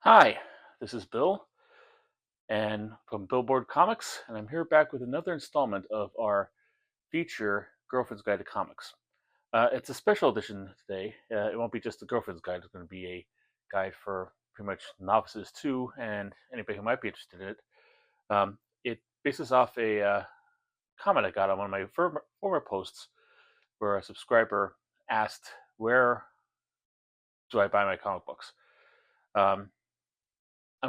Hi, this is Bill and from Billboard Comics, and I'm here back with another installment of our feature Girlfriend's Guide to Comics. It's a special edition today. It won't be just the Girlfriend's Guide, it's going to be a guide for pretty much novices too, and anybody who might be interested in it. It bases off a comment I got on one of my former posts where a subscriber asked, where do I buy my comic books? Um,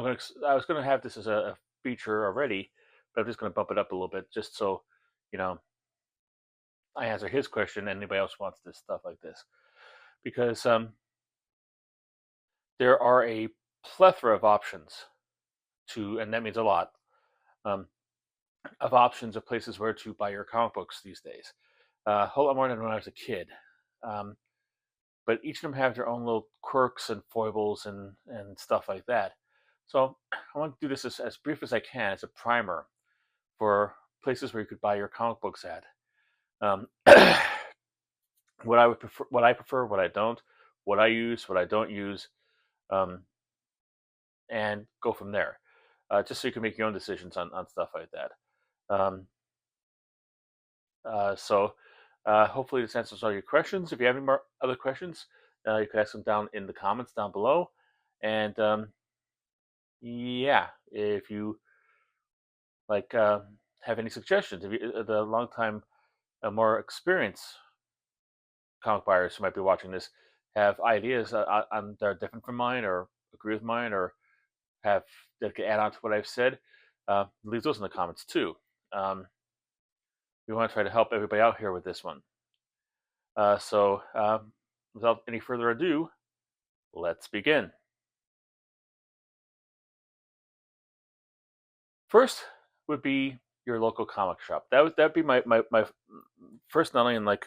I was gonna have this as a feature already, but I'm just gonna bump it up a little bit just so you know I answer his question and anybody else wants this stuff like this because there are a plethora of options and that means a lot um, of options of places where to buy your comic books these days. A whole lot more than when I was a kid. Um, but each of them have their own little quirks and foibles and stuff like that. So I want to do this as brief as I can as a primer for places where you could buy your comic books at. Um, what I would prefer, what I don't, what I use, what I don't use, um, and go from there. Just so you can make your own decisions on stuff like that. Um, hopefully this answers all your questions. If you have any more other questions, you can ask them down in the comments down below. And yeah, if you like have any suggestions, if you, the long time, more experienced comic buyers who might be watching this have ideas that are different from mine or agree with mine or have that can add on to what I've said, leave those in the comments too. Um, we want to try to help everybody out here with this one. Without any further ado, let's begin. First would be your local comic shop. That'd be my first, not only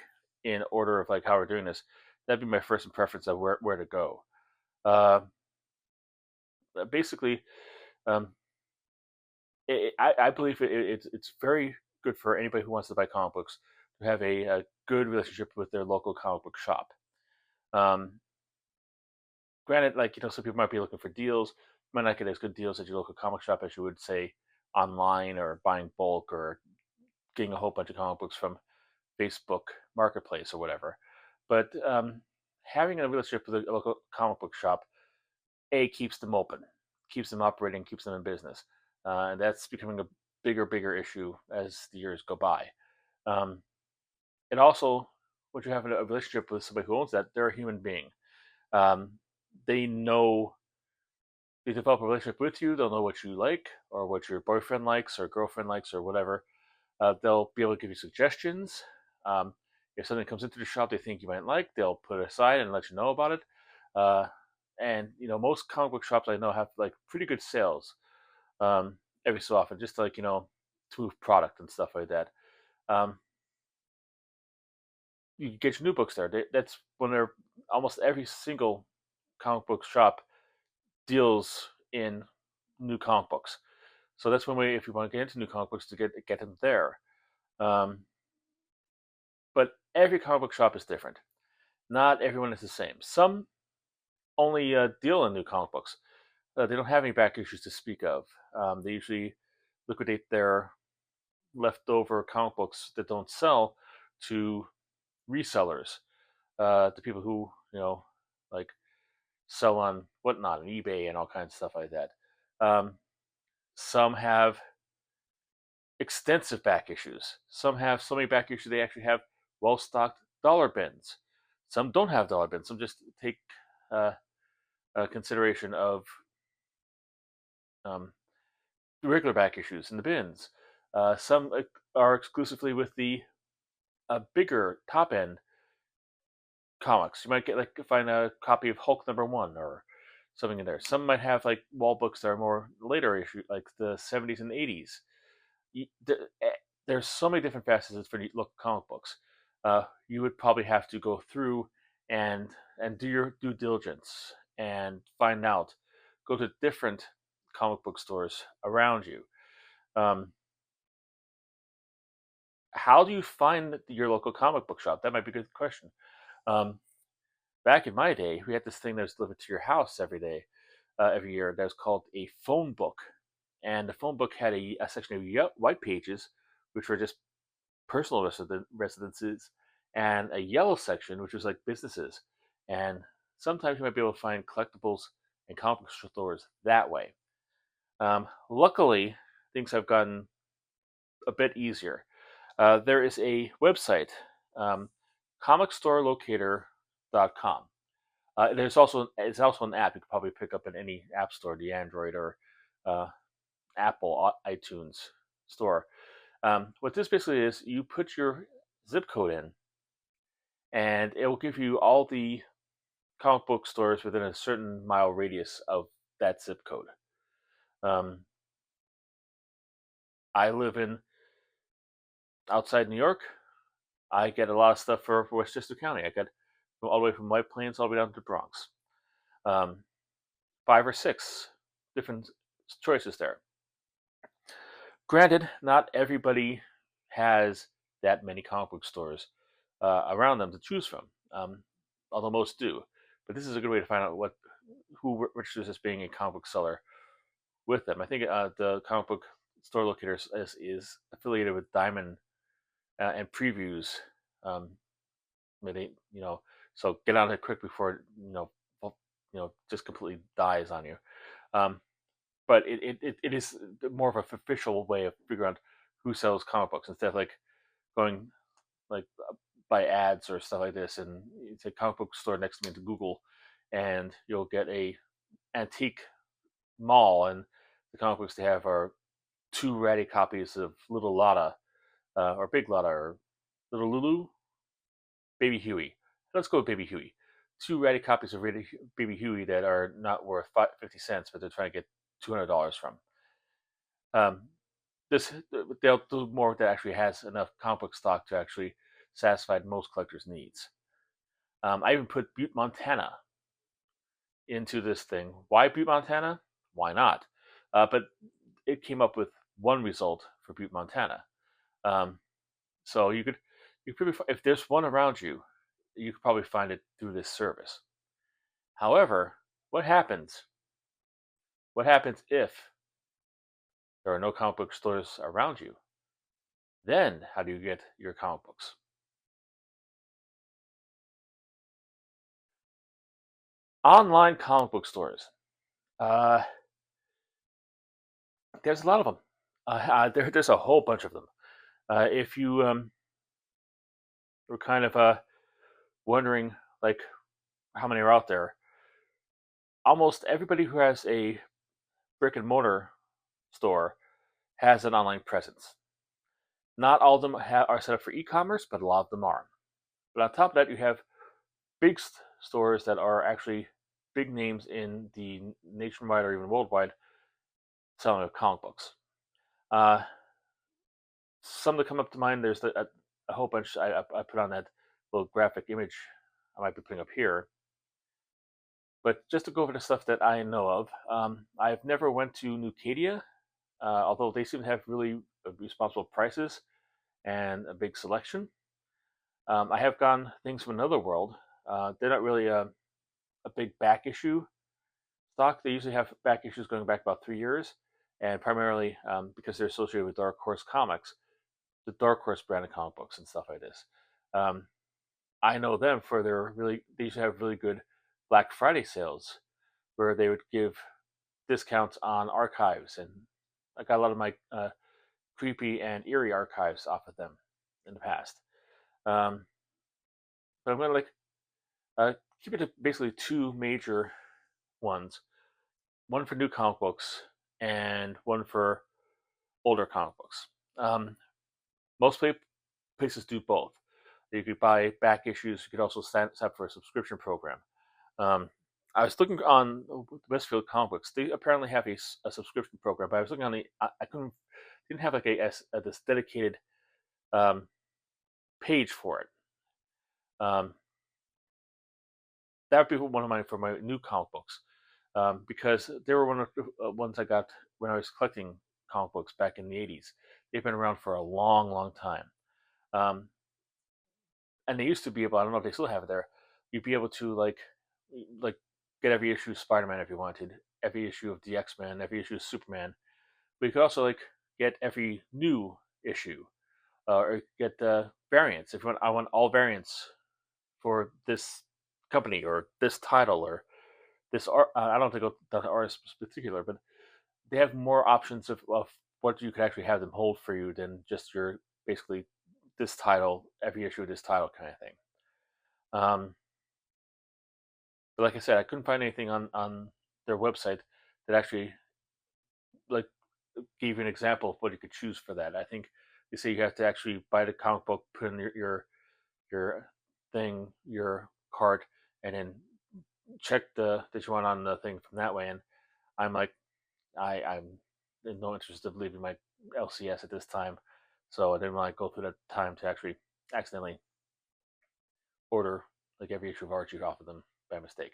in order of like how we're doing this. That'd be my first preference of where to go. Uh, Basically, um, I believe it's very good for anybody who wants to buy comic books to have a good relationship with their local comic book shop. Um, Granted, like some people might be looking for deals, might not get as good deals at your local comic shop as you would say online or buying bulk or getting a whole bunch of comic books from Facebook Marketplace or whatever. But having a relationship with a local comic book shop, keeps them open, keeps them operating, keeps them in business, and that's becoming a bigger issue as the years go by. Um, and also, once you have a relationship with somebody who owns that, they're a human being. Um, they know they develop a relationship with you. They'll know what you like or what your boyfriend likes or girlfriend likes or whatever. They'll be able to give you suggestions. Um, if something comes into the shop they think you might like, they'll put it aside and let you know about it. Uh, and most comic book shops I know have like pretty good sales um, every so often, just to, like to move product and stuff like that. Um, you get your new books there. That's when they're almost every single comic book shop deals in new comic books. So that's one way if you want to get into new comic books to get them there. Um, but every comic book shop is different. Not everyone is the same. Some only deal in new comic books. They don't have any back issues to speak of. They usually liquidate their leftover comic books that don't sell to resellers, to people who like sell on whatnot on eBay and all kinds of stuff like that. Um, some have extensive back issues. Some have so many back issues they actually have well stocked dollar bins. Some don't have dollar bins. Some just take uh, consideration of um, regular back issues in the bins. Some are exclusively with the bigger top end comics. You might get find a copy of Hulk #1 or something in there. Some might have like wall books that are more later issue, like the 70s and 80s. There's so many different facets for local comic books. You would probably have to go through and do your due diligence and find out. Go to different comic book stores around you. Um, how do you find your local comic book shop? That might be a good question. Um, Back in my day, we had this thing that was delivered to your house every day. every year that was called a phone book, and the phone book had a section of white pages, which were just personal residences, and a yellow section, which was like businesses. And sometimes you might be able to find collectibles and comic book stores that way. Luckily, things have gotten a bit easier. There is a website, comicstorolocator.com. It's also an app you could probably pick up in any app store, the Android or uh, Apple iTunes store. What this basically is, you put your zip code in, and it will give you all the comic book stores within a certain mile radius of that zip code. Um, I live in outside New York. I get a lot of stuff for Westchester County. I get all the way from White Plains all the way down to the Bronx. Um, 5 or 6 different choices there. Granted, not everybody has that many comic book stores around them to choose from, although most do. But this is a good way to find out who registers as being a comic book seller with them. I think the comic book store locator is affiliated with Diamond and Previews. They, so get on it quick before just completely dies on you. Um, but it is more of an official way of figuring out who sells comic books instead of like going like by ads or stuff like this. And it's a comic book store next to me into Google, and you'll get a antique mall, and the comic books they have are 2 ratty copies of Little Lotta, or Big Lotta, or Little Lulu, Baby Huey. Let's go with Baby Huey. 2 ratty copies of Baby Huey that are not worth 50 cents, but they're trying to get $200 from. Um, this they'll do more that actually has enough comic book stock to actually satisfy most collectors' needs. I even put Butte, Montana into this thing. Why Butte, Montana? Why not? But it came up with one result for Butte, Montana. So you could if there's one around you, you could probably find it through this service. However, what happens? What happens if there are no comic book stores around you? Then how do you get your comic books? Online comic book stores. Uh, there's a lot of them. There's a whole bunch of them. If you were kind of wondering like how many are out there, almost everybody who has a brick and mortar store has an online presence. Not all of them are set up for e-commerce, but a lot of them are. But on top of that, you have big stores that are actually big names in the nationwide or even worldwide selling of comic books. Uh, some that come up to mind, there's a whole bunch I put on that little graphic image I might be putting up here. But just to go over the stuff that I know of, I've never went to Nucadia, although they seem to have really responsible prices and a big selection. I have gone things from Another World. They're not really a big back issue stock. They usually have back issues going back about 3 years, and primarily because they're associated with Dark Horse Comics, the Dark Horse brand of comic books and stuff like this. Um, I know them for they used to have really good Black Friday sales where they would give discounts on archives, and I got a lot of my creepy and eerie archives off of them in the past. Um, but I'm gonna keep it to basically 2 major ones: one for new comic books and one for older comic books. Most places do both. You could buy back issues. You could also sign up for a subscription program. Um, I was looking on Westfield Comic Books. They apparently have a subscription program, but I was looking on I couldn't didn't have like this dedicated um, page for it. Um, that would be one of mine for my new comic books, because they were one of the ones I got when I was collecting comic books back in the '80s. They've been around for a long, long time. Um, and they used to be able, I don't know if they still have it there, you'd be able to like get every issue of Spider-Man if you wanted, every issue of the X-Men, every issue of Superman. But you could also like get every new issue, or get the variants. If you want, I want all variants for this company or this title or this art. I don't think the artist is particular, but they have more options of what you could actually have them hold for you than just your basically this title, every issue of this title kind of thing. Um, but like I said, I couldn't find anything on their website that actually like gave you an example of what you could choose for that. I think they say you have to actually buy the comic book, put in your thing, your card, and then check the that you want on the thing from that way. And I'm like, I'm in no interest of leaving my LCS at this time, so I didn't want to go through that time to actually accidentally order like every issue of Archie off of them by mistake.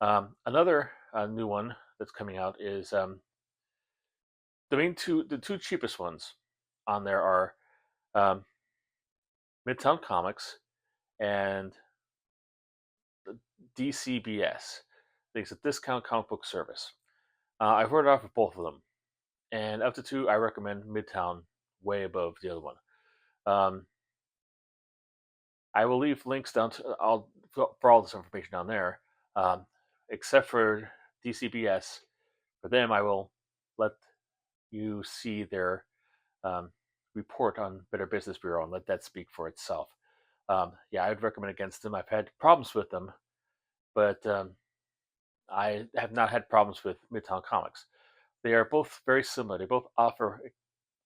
Another new one that's coming out is the two cheapest ones on there are um, Midtown Comics and DCBS. I think it's a discount comic book service. I've ordered off of both of them, and of the two, I recommend Midtown way above the other one. Um, I will leave links down to for all this information down there, um, except for DCBS. For them, I will let you see their um, report on Better Business Bureau and let that speak for itself. Yeah, I would recommend against them. I've had problems with them, but I have not had problems with Midtown Comics. They are both very similar. They both offer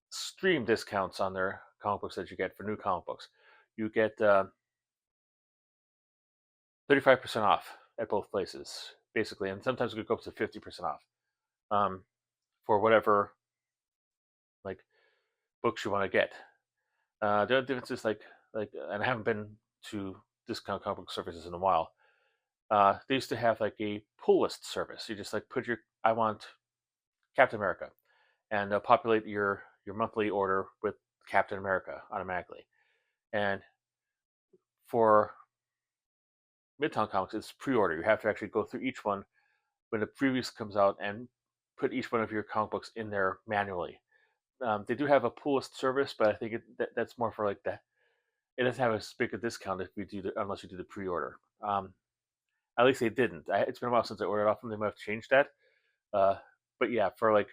extreme discounts on their comic books that you get for new comic books. You get 35% off at both places, basically, and sometimes it could go up to 50% off um, for whatever like books you want to get. The other difference is and I haven't been to discount comic book services in a while. They used to have like a pull list service. You just like put I want Captain America, and they'll populate your monthly order with Captain America automatically. And for Midtown Comics, it's pre-order. You have to actually go through each one when the previews comes out and put each one of your comic books in there manually. They do have a pull list service, but I think that's more for like that. It doesn't have as big a discount if you unless you do the pre-order. At least they didn't. It's been a while since I ordered off them. They might have changed that. But yeah, for like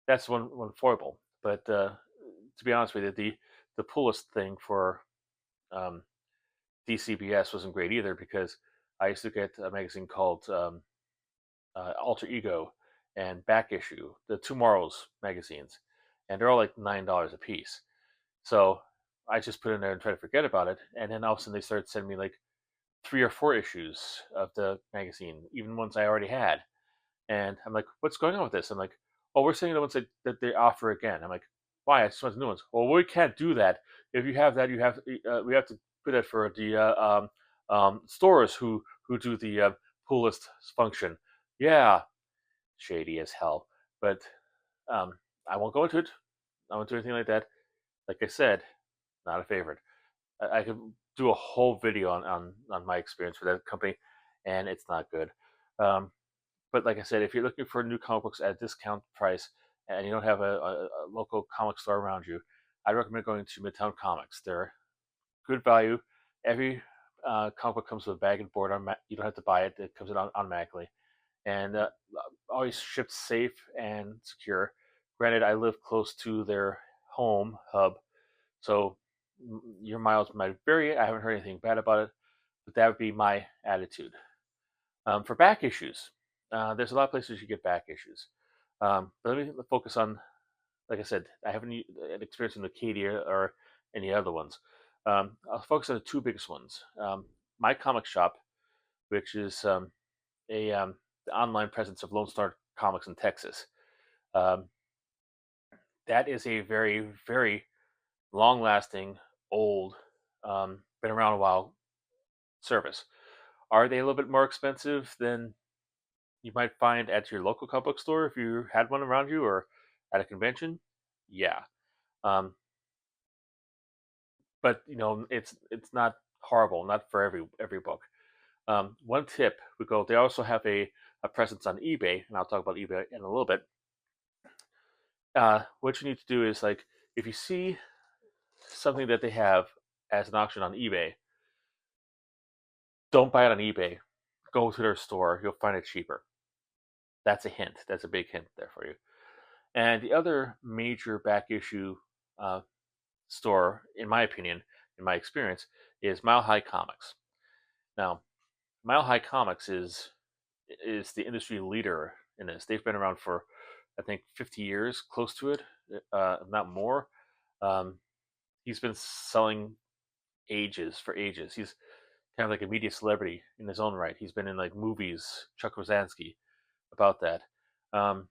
that's one foible. But to be honest with you, the pull list thing for um, DCBS wasn't great either because I used to get a magazine called Alter Ego and Back Issue, the Tomorrow's magazines, and they're all like $9 a piece. So I just put in there and try to forget about it, and then all of a sudden they started sending me like 3 or 4 issues of the magazine, even ones I already had. And I'm like, what's going on with this? I'm like, oh, we're sending the ones that they offer again. I'm like, why? I just want the new ones. Well, we can't do that. If you have that, we have to put that for the stores who do the pull list function. Yeah, shady as hell. But um, I won't go into it. I won't do anything like that. Like I said, not a favorite. I could do a whole video on my experience with that company, and it's not good. Um, but like I said, if you're looking for new comic books at a discount price and you don't have a local comic store around you, I'd recommend going to Midtown Comics. They're good value. Every comic book comes with a bag and board. You don't have to buy it; it comes in automatically, and always shipped safe and secure. Granted, I live close to their home hub, so your miles might vary. I haven't heard anything bad about it, but that would be my attitude. For back issues, there's a lot of places you get back issues. But let me focus on, like I said, I haven't had experience in Acadia or any other ones. I'll focus on the two biggest ones. My Comic Shop, which is a the online presence of Lone Star Comics in Texas. Um, that is a very, very long-lasting, old, been around a while service. Are they a little bit more expensive than you might find at your local comic book store if you had one around you or at a convention? Yeah. Um, but it's not horrible, not for every book. One tip would go. They also have a a presence on eBay, and I'll talk about eBay in a little bit. What you need to do is, like, if you see something that they have as an auction on eBay, don't buy it on eBay. Go to their store; you'll find it cheaper. That's a hint. That's a big hint there for you. And the other major back issue uh, store, in my opinion, in my experience, is Mile High Comics. Now, Mile High Comics is the industry leader in this. They've been around for, I think, 50 years, close to it, if not more. Um, he's been selling for ages. He's kind of like a media celebrity in his own right. He's been in like movies, Chuck Rosansky, about that. Um,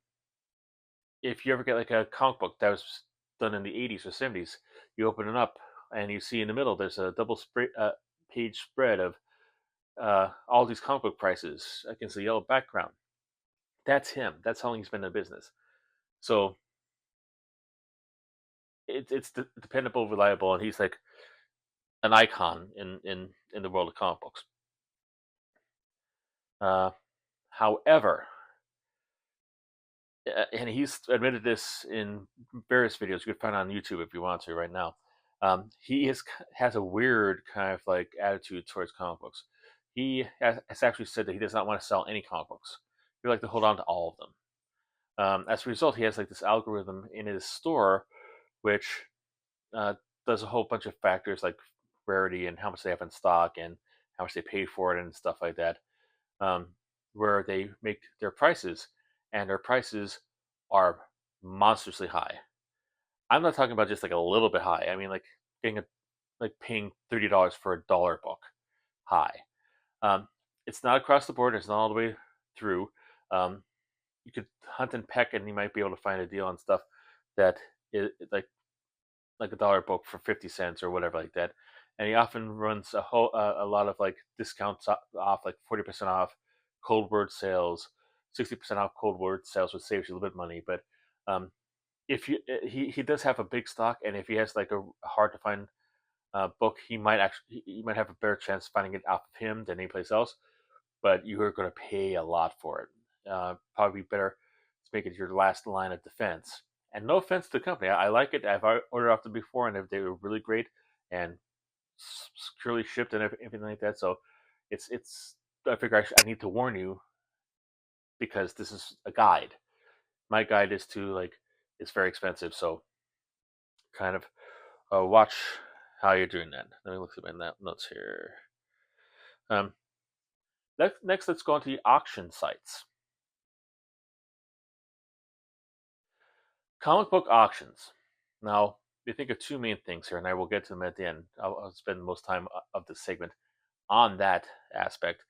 if you ever get like a comic book that was done in the 80s or 70s, you open it up and you see in the middle there's a page spread of all these comic book prices against a yellow background. That's him. That's how long he's been in business. So it's dependable, reliable, and he's like an icon in the world of comic books. Uh, However, and he's admitted this in various videos you can find on YouTube if you want to right now. Has a weird kind of like attitude towards comic books. He has actually said that he does not want to sell any comic books. He'd like to hold on to all of them. As a result, he has like this algorithm in his store, which uh, does a whole bunch of factors like rarity and how much they have in stock and how much they pay for it and stuff like that, um, where they make their prices, and their prices are monstrously high. I'm not talking about just like a little bit high. I mean like paying $30 for a dollar book high. It's not across the board. It's not all the way through. You could hunt and peck, and you might be able to find a deal on stuff that is like a dollar book for 50 cents or whatever like that. And he often runs a lot of like discounts off, like 40% off cold word sales, 60% off cold word sales, which saves you a little bit of money. But um, if you he does have a big stock, and if he has like a hard to find book, he might have a better chance finding it off of him than anyplace else. But you are going to pay a lot for it. Probably better to make it your last line of defense. And no offense to the company, I like it. I've ordered off them before, and they were really great and securely shipped and everything like that. So it's. I figure I need to warn you because this is a guide. My guide is to like it's very expensive, so kind of watch how you're doing that. Let me look at my notes here. Um, next, let's go on to the auction sites. Comic book auctions. Now, we think of two main things here, and I will get to them at the end. I'll spend most time of this segment on that aspect.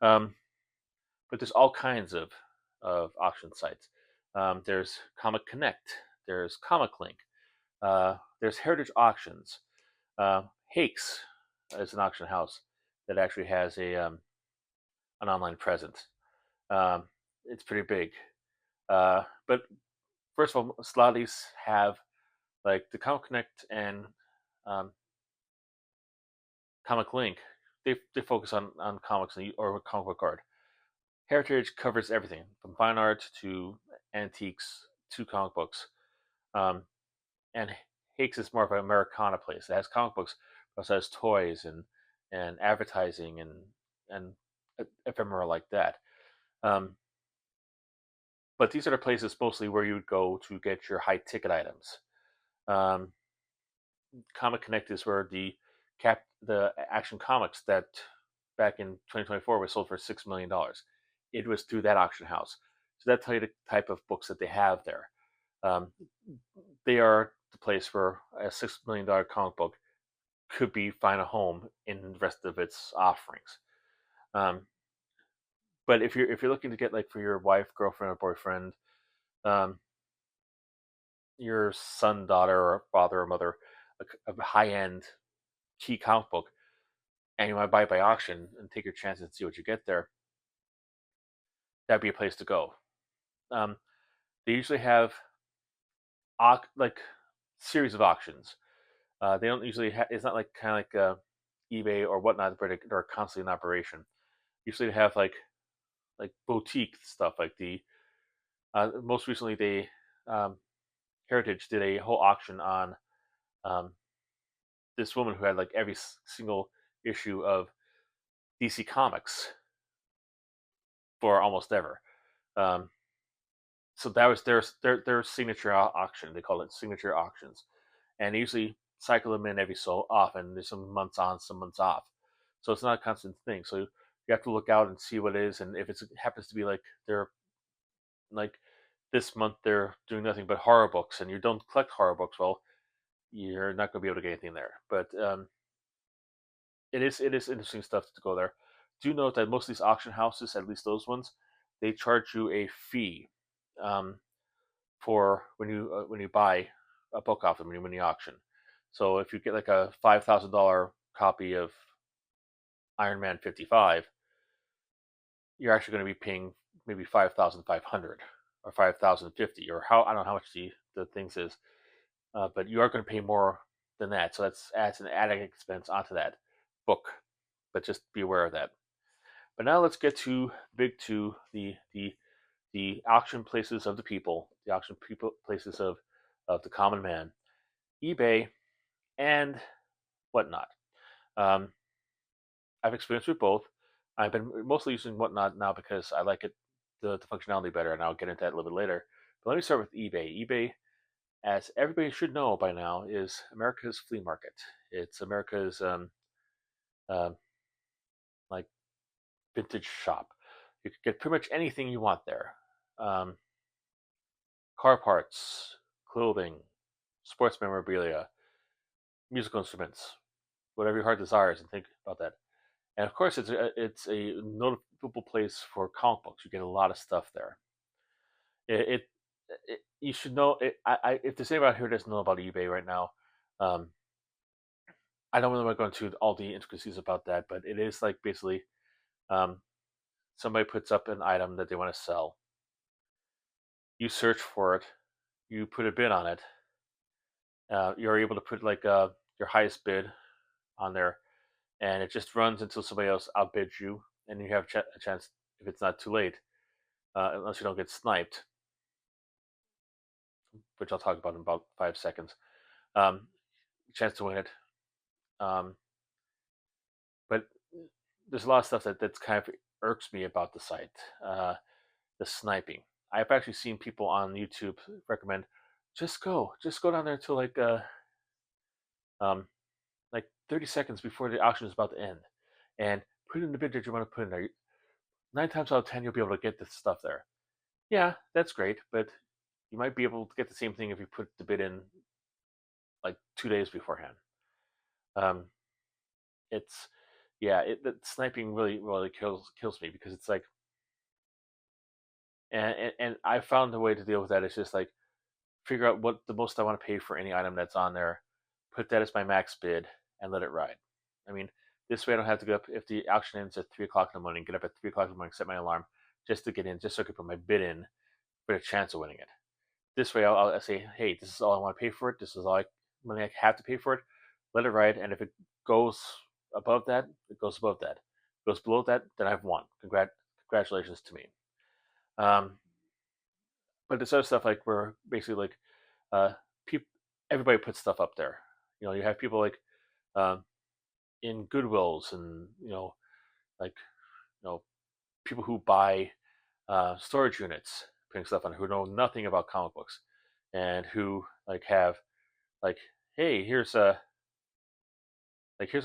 But there's all kinds of auction sites. There's Comic Connect. There's Comic Link. There's Heritage Auctions. Hakes is an auction house that actually has an online presence. It's pretty big. But first of all, a lot of these have like the Comic Connect and um, Comic Link. They focus on comics or comic book art. Heritage covers everything from fine art to antiques to comic books. Um, and Hakes is more of an Americana place. It has comic books, but also has toys and advertising and ephemera like that. Um, but these are the places mostly where you would go to get your high ticket items. Um, Comic Connect is where the Action Comics that back in 2024 was sold for $6 million. It was through that auction house. So that tell you the type of books that they have there. Um, they are the place where a $6 million comic book could find a home in the rest of its offerings. Um, but if you're looking to get like for your wife, girlfriend, or boyfriend, um, your son, daughter, or father or mother, a high end key comic book, and you want to buy it by auction and take your chances and see what you get there, that'd be a place to go. Um, they usually have like series of auctions. They don't usually. It's not like kind of like eBay or whatnot, where they're constantly in operation. Usually, they have like like boutique stuff. Like the most recently, they Heritage did a whole auction on um, this woman who had like every single issue of DC Comics for almost ever. Um, so that was their signature auction. They call it signature auctions, and they usually cycle them in every so often. There's some months on, some months off, so it's not a constant thing. So you have to look out and see what it is, and if it happens to be like they're like this month they're doing nothing but horror books, and you don't collect horror books, well, you're not going to be able to get anything there. But it is interesting stuff to go there. Do note that most of these auction houses, at least those ones, they charge you a fee um, for when you buy a book off them when you win the auction. So if you get like a $5,000 copy of Iron Man 55, you're actually going to be paying maybe 5,500 or 5,050 or how I don't know how much the things is, but you are going to pay more than that. So that's adds an added expense onto that book. But just be aware of that. But now let's get to big two, the auction places of the people, the auction people places of the common man, eBay and whatnot. Um, I've experienced with both. I've been mostly using whatnot now because I like it the functionality better, and I'll get into that a little bit later. But let me start with eBay. eBay, as everybody should know by now, is America's flea market. It's America's uh, like vintage shop. You can get pretty much anything you want there. Um, car parts, clothing, sports memorabilia, musical instruments, whatever your heart desires, and think about that. And of course, it's a notable place for comic books. You get a lot of stuff there. It, you should know. If there's anybody out here that doesn't know about eBay right now, um, I don't really want to go into all the intricacies about that, but it is like basically um, somebody puts up an item that they want to sell. You search for it, you put a bid on it. You're able to put like your highest bid on there, and it just runs until somebody else outbids you, and you have a chance if it's not too late, unless you don't get sniped, which I'll talk about in about 5 seconds. Um, Chance to win it. Um, but there's a lot of stuff that's kind of irks me about the site. The sniping. I've actually seen people on YouTube recommend just go down there until um, like 30 seconds before the auction is about to end, and put in the bid that you want to put in there. 9 times out of 10, you'll be able to get the stuff there. Yeah, that's great, but you might be able to get the same thing if you put the bid in like 2 days beforehand. Um, it's yeah, the sniping really kills me because it's like, and I found a way to deal with that. It's just like figure out what the most I want to pay for any item that's on there, put that as my max bid, and let it ride. I mean, this way I don't have to get up if the auction ends at 3 o'clock in the morning. Get up at 3 o'clock in the morning, set my alarm just to get in, just so I can put my bid in for a chance of winning it. This way, I'll say, hey, this is all I want to pay for it. This is all money I have to pay for it. Let it ride, and if it goes above that, it goes above that. If it goes below that, then I've won. Congratulations to me. Um, but this other stuff, like where basically like uh, people, everybody puts stuff up there. You have people like um, in Goodwills, and like people who buy storage units, putting stuff on, who know nothing about comic books, and who like have like, hey, here's a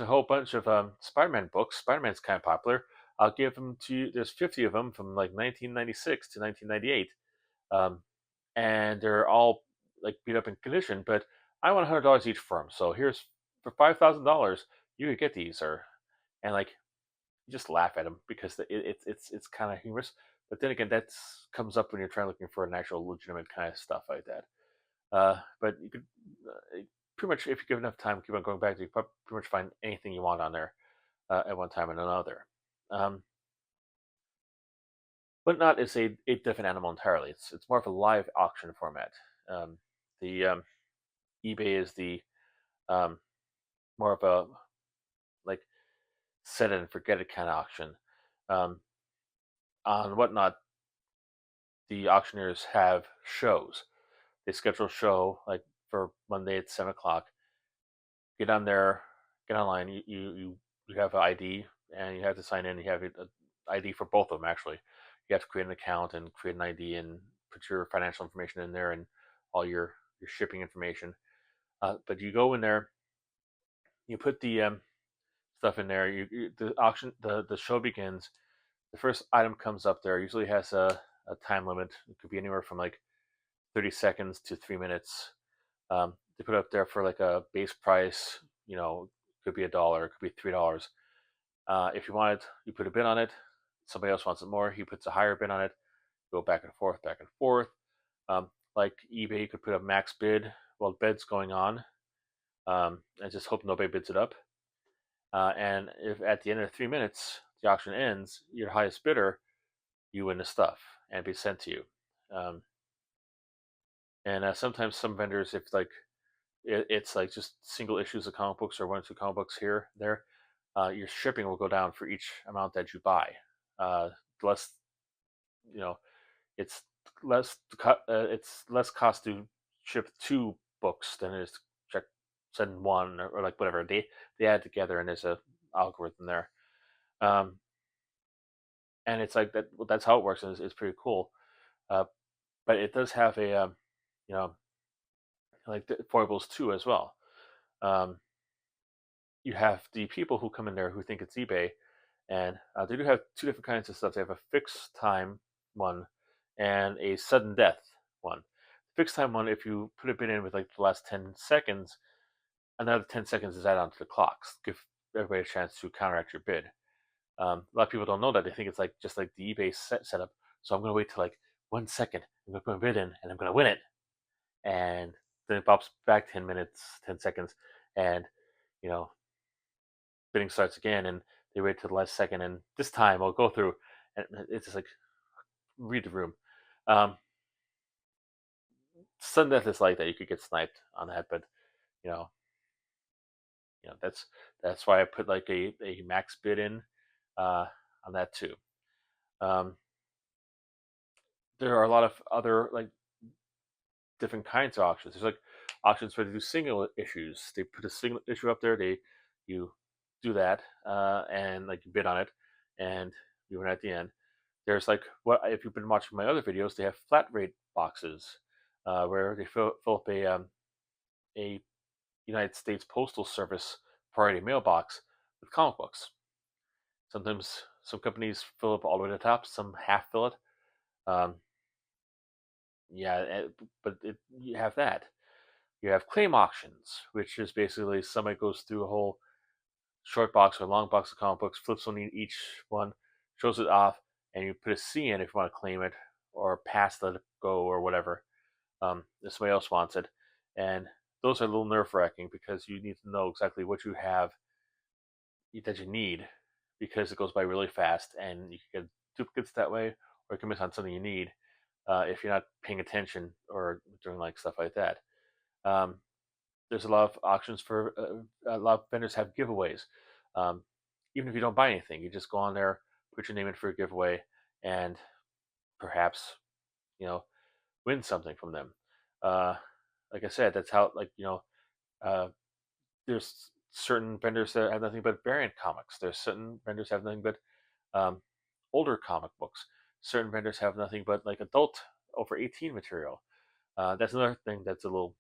whole bunch of Spider-Man books. Spider-Man's kind of popular. I'll give them to you. There's 50 of them from like 1996 to 1998, um, and they're all like beat up in condition. But I want $100 each for them. So here's for $5,000, you could get these, or and like you just laugh at them because it's kind of humorous. But then again, that comes up when you're trying looking for an actual legitimate kind of stuff like that. But you could pretty much, if you give enough time, keep on going back, you can pretty much find anything you want on there at one time and another. Um, Whatnot is a different animal entirely. It's more of a live auction format. The eBay is the um, more of a like set it and forget it kind of auction. Um, on Whatnot, the auctioneers have shows. They schedule a show like for Monday at 7 o'clock. Get on there, get online. You have an ID and you have to sign in. You have an ID for both of them actually. You have to create an account and create an ID and put your financial information in there and all your shipping information. But you go in there, you put the stuff in there. The auction, the show begins. The first item comes up there. Usually has a time limit. It could be anywhere from like 30 seconds to 3 minutes. They put it up there for like a base price. Could be $1, it could be $3. If you want it, you put a bid on it. Somebody else wants it more. He puts a higher bid on it. Go back and forth, back and forth. Like eBay, you could put a max bid while the bid's going on, and just hope nobody bids it up. And if at the end of 3 minutes the auction ends, your highest bidder, you win the stuff and be sent to you. Um, and sometimes some vendors, if like it's like just single issues of comic books or one or two comic books here there, your shipping will go down for each amount that you buy. Less, you know, it's it's less cost to ship 2 books than it is to check send one or like whatever they add together and there's a algorithm there. Um, and it's like that. That's how it works, and it's pretty cool. Uh, but it does have a you know like the foibles too as well. Um, you have the people who come in there who think it's eBay, and they do have two different kinds of stuff. They have a fixed time one and a sudden death one. Fixed time one, if you put a bid in with like the last 10 seconds, another 10 seconds is added onto the clocks. Give everybody a chance to counteract your bid. A lot of people don't know that. They think it's like just like the eBay setup. So I'm going to wait till like 1 second. I'm going to put a bid in and I'm going to win it. And then it pops back 10 minutes, 10 seconds. And, you know, bidding starts again. And they wait till the last second. And this time I'll go through. And it's just like, read the room. Sudden death is like that. You could get sniped on that. But, you know, that's why I put like a max bid in on that too. Um, there are a lot of other like different kinds of auctions. There's like auctions where they do single issues. They put a single issue up there. You do that and like you bid on it, and you win at the end. There's like what if you've been watching my other videos, they have flat rate boxes where they fill up a United States Postal Service priority mailbox with comic books. Sometimes some companies fill up all the way to the top, some half fill it. Um, yeah, you have that. You have claim auctions, which is basically somebody goes through a whole short box or long box of comic books, flips on each one, shows it off, and you put a C in if you want to claim it or pass, let it go, or whatever. If somebody else wants it. And those are a little nerve wracking because you need to know exactly what you have that you need because it goes by really fast and you can get duplicates that way or you can miss on something you need if you're not paying attention or doing like stuff like that. Um, there's a lot of auctions for a lot of vendors have giveaways. Um, Even if you don't buy anything, you just go on there, put your name in for a giveaway, and perhaps you know win something from them. Uh, like I said, that's how uh, there's certain vendors that have nothing but variant comics. There's certain vendors that have nothing but um, older comic books. Certain vendors have nothing but like adult over 18 material. That's another thing that's a little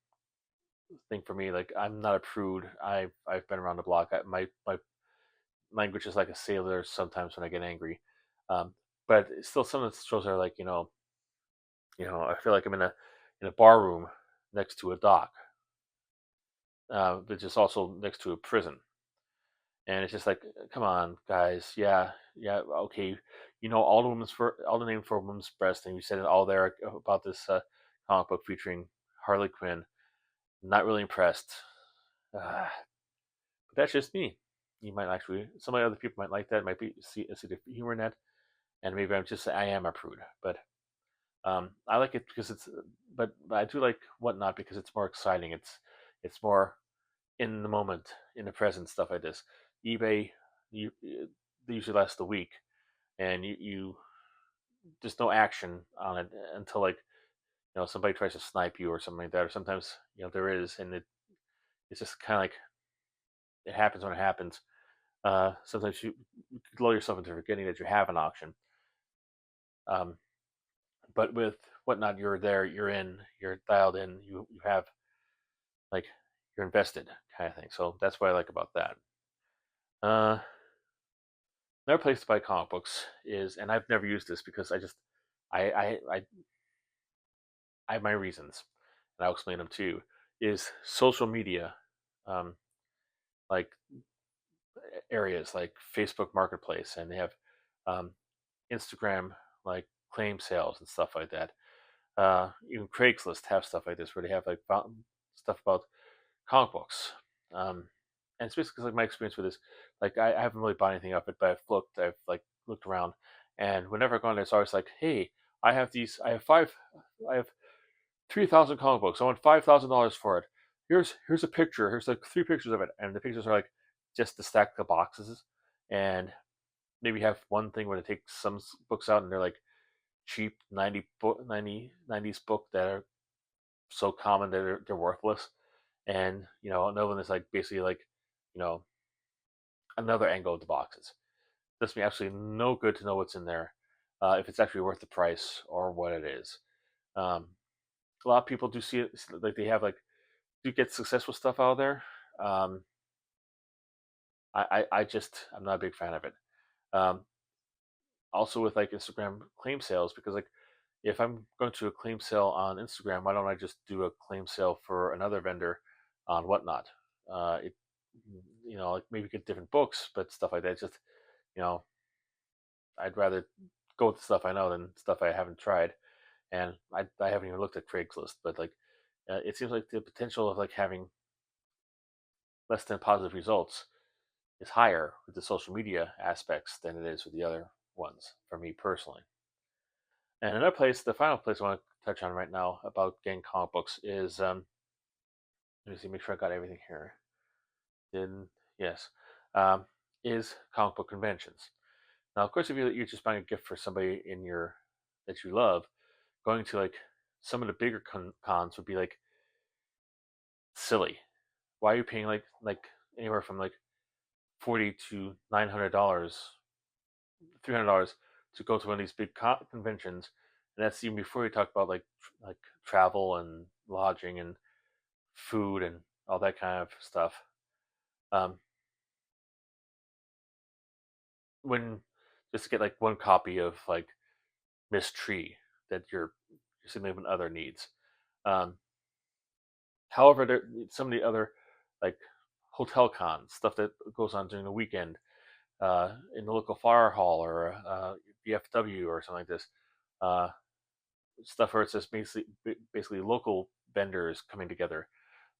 thing for me. Like I'm not a prude. I've been around the block. My language is like a sailor sometimes when I get angry. But still, some of the shows are like I feel like I'm in a bar room next to a dock, which is also next to a prison. And it's just like, come on, guys, yeah, yeah, okay, all the names for a woman's breast, and you said it all there about this comic book featuring Harley Quinn. Not really impressed. But that's just me. You might actually, some of the other people might like that. Might be see the humor in that, and maybe I am a prude, but I like it because but I do like Whatnot because it's more exciting. It's more in the moment, in the present, stuff like this. eBay, they usually last a week, and you there's no action on it until like somebody tries to snipe you or something like that. Or sometimes there is, and it's just kind of like it happens when it happens. Sometimes you lull yourself into forgetting that you have an auction. Um, but with Whatnot, you're there, you're in, you're dialed in, you have like you're invested kind of thing. So that's what I like about that. Uh, Another place to buy comic books is, and I've never used this because I have my reasons, and I'll explain them to you. Is social media, um, like areas like Facebook Marketplace, and they have um, Instagram like claim sales and stuff like that. Even Craigslist have stuff like this where they have like stuff about comic books. And it's basically like my experience with this. Like I haven't really bought anything of it, but I've like looked around, and whenever I go on there, it's always like, hey, I have 3,000 comic books. I want $5,000 for it. Here's a picture. Here's like 3 pictures of it, and the pictures are like just to stack the boxes, and maybe have one thing where they take some books out and they're like cheap 90s book that are so common that they're worthless, and another one is like basically like you know another angle of the boxes. Does me absolutely no good to know what's in there, if it's actually worth the price or what it is. Um, a lot of people do see it like they have like do get successful stuff out there. Um, I'm not a big fan of it. Um, Also with like Instagram claim sales, because like if I'm going to a claim sale on Instagram, why don't I just do a claim sale for another vendor on Whatnot? It like maybe get different books, but stuff like that. Just you know, I'd rather go with the stuff I know than stuff I haven't tried. And I haven't even looked at Craigslist, but like it seems like the potential of like having less than positive results is higher with the social media aspects than it is with the other ones for me personally. And another place, the final place I want to touch on right now about getting comic books is let me see, make sure I got everything here. Then yes, um, is comic book conventions. Now, of course, if you're just buying a gift for somebody in your that you love, going to like some of the bigger cons would be like silly. Why are you paying like anywhere from like $40 to $900, $300 to go to one of these big conventions, and that's even before you talk about like travel and lodging and food and all that kind of stuff. Um, when just to get like one copy of like Miss Tree that your significant other needs. Um, However, there some of the other like hotel cons stuff that goes on during the weekend in the local fire hall or BFW or something like this. Uh, Stuff where it's just basically local vendors coming together.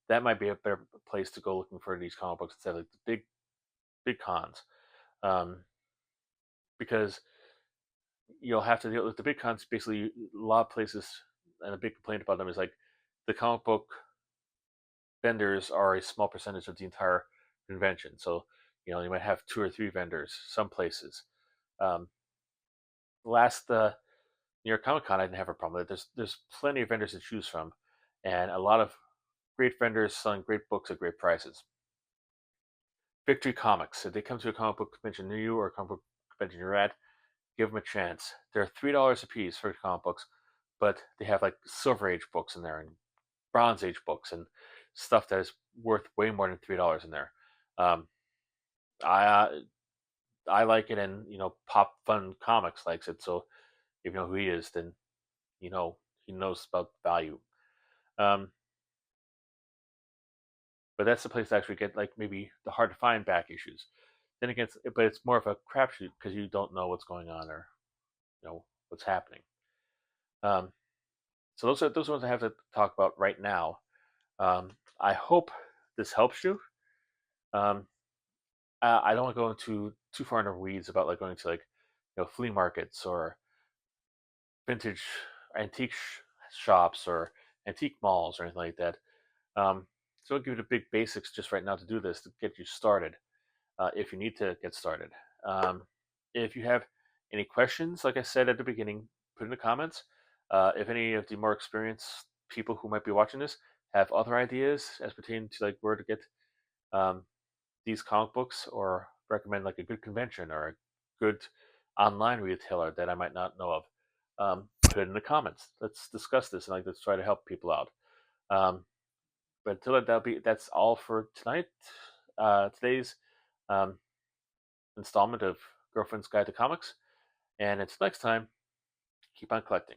That might be a better place to go looking for these comic books instead of like the big cons, um, because you'll have to deal with the big cons. Basically, a lot of places, and a big complaint about them is like the comic book vendors are a small percentage of the entire convention. So you might have 2 or 3 vendors some places. Um, Last New York Comic Con, I didn't have a problem with it. There's plenty of vendors to choose from, and a lot of great vendors selling great books at great prices. Victory Comics, if they come to a comic book convention near you or a comic book convention you're at, give them a chance. They're $3 a piece for comic books, but they have like Silver Age books in there and Bronze Age books and stuff that is worth way more than $3 in there. Um, I I like it, and Pop Fun Comics likes it. So if you know who he is, then you know he knows about value. Um, but that's the place to actually get like maybe the hard to find back issues. Then again, but it's more of a crapshoot because you don't know what's going on or what's happening. Um, so those are ones I have to talk about right now. I hope this helps you. Um, I don't want to go into too far into weeds about like going to like flea markets or vintage antique shops or antique malls or anything like that. So I'll give you the big basics just right now to do this to get you started, if you need to get started. If you have Any questions, like I said at the beginning, put in the comments. If any of the more experienced people who might be watching this have other ideas as pertaining to like where to get um, these comic books, or recommend like a good convention or a good online retailer that I might not know of, put it in the comments. Let's discuss this and like let's try to help people out. Um, but until that's all for tonight. Today's um, installment of Girlfriend's Guide to Comics. And until next time, keep on collecting.